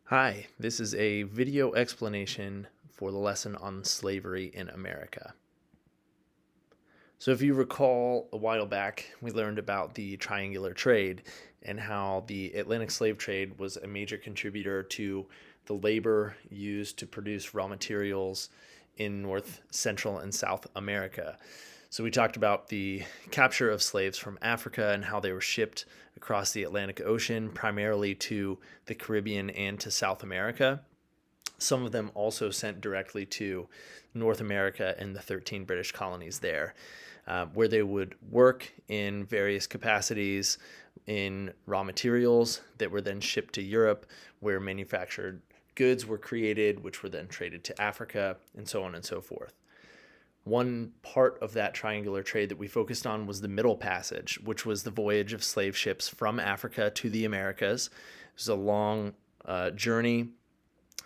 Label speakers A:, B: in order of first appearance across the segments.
A: Hi, this is a video explanation for the lesson on slavery in America. So, if you recall a while back, we learned about the triangular trade and how the Atlantic slave trade was a major contributor to the labor used to produce raw materials in North, Central, and South America. So, we talked about the capture of slaves from Africa and how they were shipped across the Atlantic Ocean, primarily to the Caribbean and to South America. Some of them also sent directly to North America and the 13 British colonies there, where they would work in various capacities in raw materials that were then shipped to Europe, where manufactured goods were created, which were then traded to Africa, and so on and so forth. One part of that triangular trade that we focused on was the Middle Passage, which was the voyage of slave ships from Africa to the Americas. It was a long journey.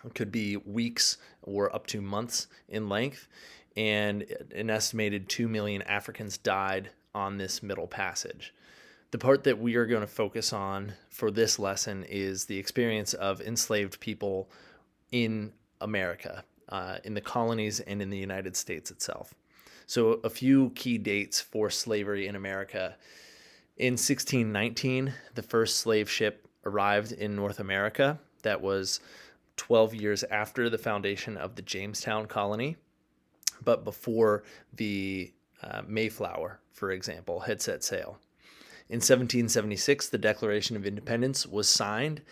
A: It could be weeks or up to months in length, and an estimated 2 million Africans died on this Middle Passage. The part that we are going to focus on for this lesson is the experience of enslaved people in America, in the colonies and in the United States itself. So, a few key dates for slavery in America. In 1619, the first slave ship arrived in North America. That was 12 years after the foundation of the Jamestown colony, but before the Mayflower, for example, had set sail. In 1776, the Declaration of Independence was signed.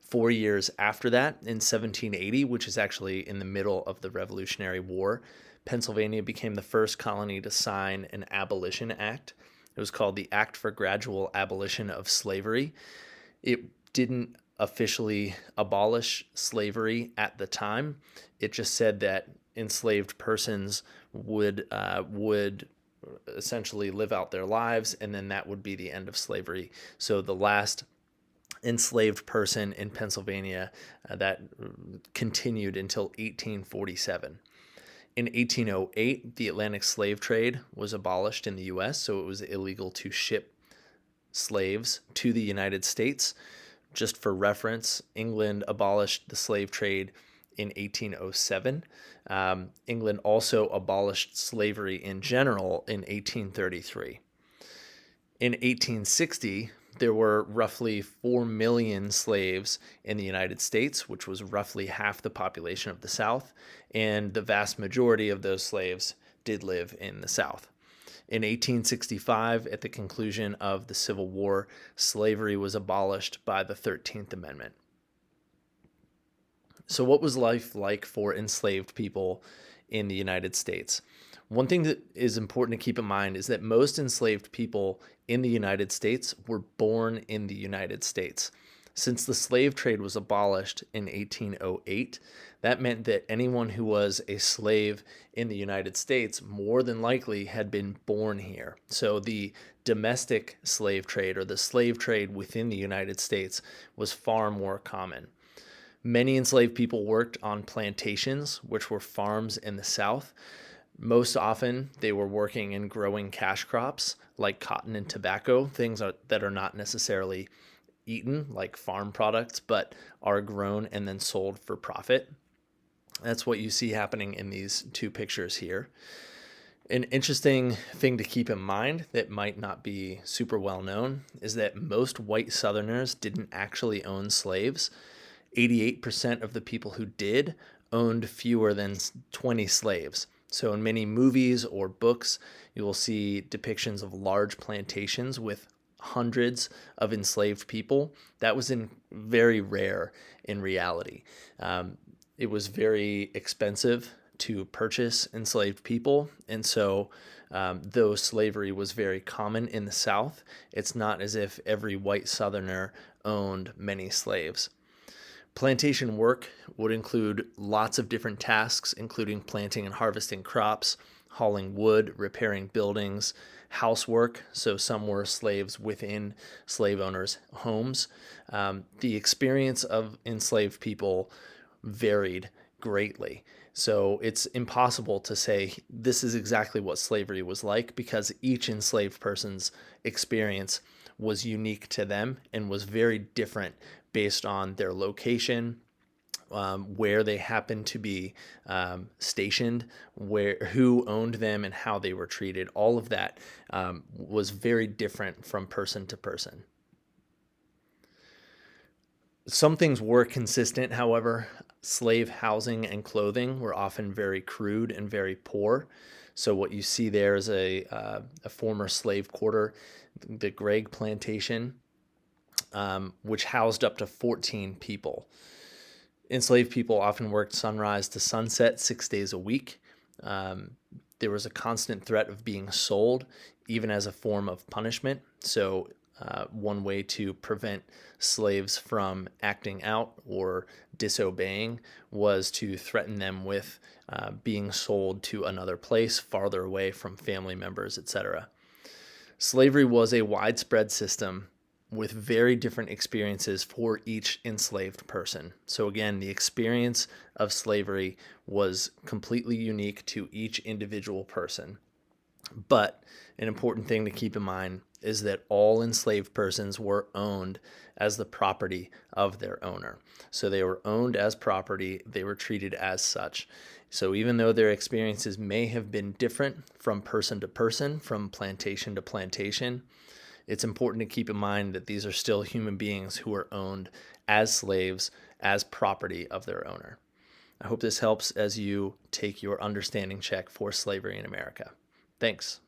A: 4 years after that, in 1780, which is actually in the middle of the Revolutionary War, Pennsylvania became the first colony to sign an abolition act. It was called the Act for Gradual Abolition of Slavery. It didn't officially abolish slavery at the time. It just said that enslaved persons would essentially live out their lives, and then that would be the end of slavery. So the last enslaved person in Pennsylvania that continued until 1847. In 1808, the Atlantic slave trade was abolished in the U.S., so it was illegal to ship slaves to the United States. Just for reference, England abolished the slave trade in 1807. England also abolished slavery in general in 1833. In 1860, there were roughly 4 million slaves in the United States, which was roughly half the population of the South, and the vast majority of those slaves did live in the South. In 1865, at the conclusion of the Civil War, slavery was abolished by the 13th Amendment. So, what was life like for enslaved people in the United States? One thing that is important to keep in mind is that most enslaved people in the United States were born in the United States. Since the slave trade was abolished in 1808, that meant that anyone who was a slave in the United States more than likely had been born here. So the domestic slave trade, or the slave trade within the United States, was far more common. Many enslaved people worked on plantations, which were farms in the South. Most often, they were working and growing cash crops like cotton and tobacco, things that are not necessarily eaten like farm products, but are grown and then sold for profit. That's what you see happening in these two pictures here. An interesting thing to keep in mind that might not be super well known is that most white Southerners didn't actually own slaves. 88% of the people who did owned fewer than 20 slaves. So in many movies or books, you will see depictions of large plantations with hundreds of enslaved people. That was very rare in reality. It was very expensive to purchase enslaved people, and so though slavery was very common in the South, it's not as if every white Southerner owned many slaves. Plantation work would include lots of different tasks, including planting and harvesting crops, hauling wood, repairing buildings, housework. So some were slaves within slave owners' homes. The experience of enslaved people varied greatly. So it's impossible to say this is exactly what slavery was like, because each enslaved person's experience was unique to them and was very different based on their location, where they happened to be stationed, who owned them, and how they were treated. All of that was very different from person to person. Some things were consistent, however. Slave housing and clothing were often very crude and very poor. So what you see there is a former slave quarter, the Gregg Plantation, which housed up to 14 people. Enslaved people often worked sunrise to sunset 6 days a week. There was a constant threat of being sold, even as a form of punishment. So one way to prevent slaves from acting out or disobeying was to threaten them with being sold to another place farther away from family members, etc. Slavery was a widespread system with very different experiences for each enslaved person. So again, the experience of slavery was completely unique to each individual person. But an important thing to keep in mind is that all enslaved persons were owned as the property of their owner. So they were owned as property, they were treated as such. So even though their experiences may have been different from person to person, from plantation to plantation, it's important to keep in mind that these are still human beings who are owned as slaves, as property of their owner. I hope this helps as you take your understanding check for slavery in America. Thanks.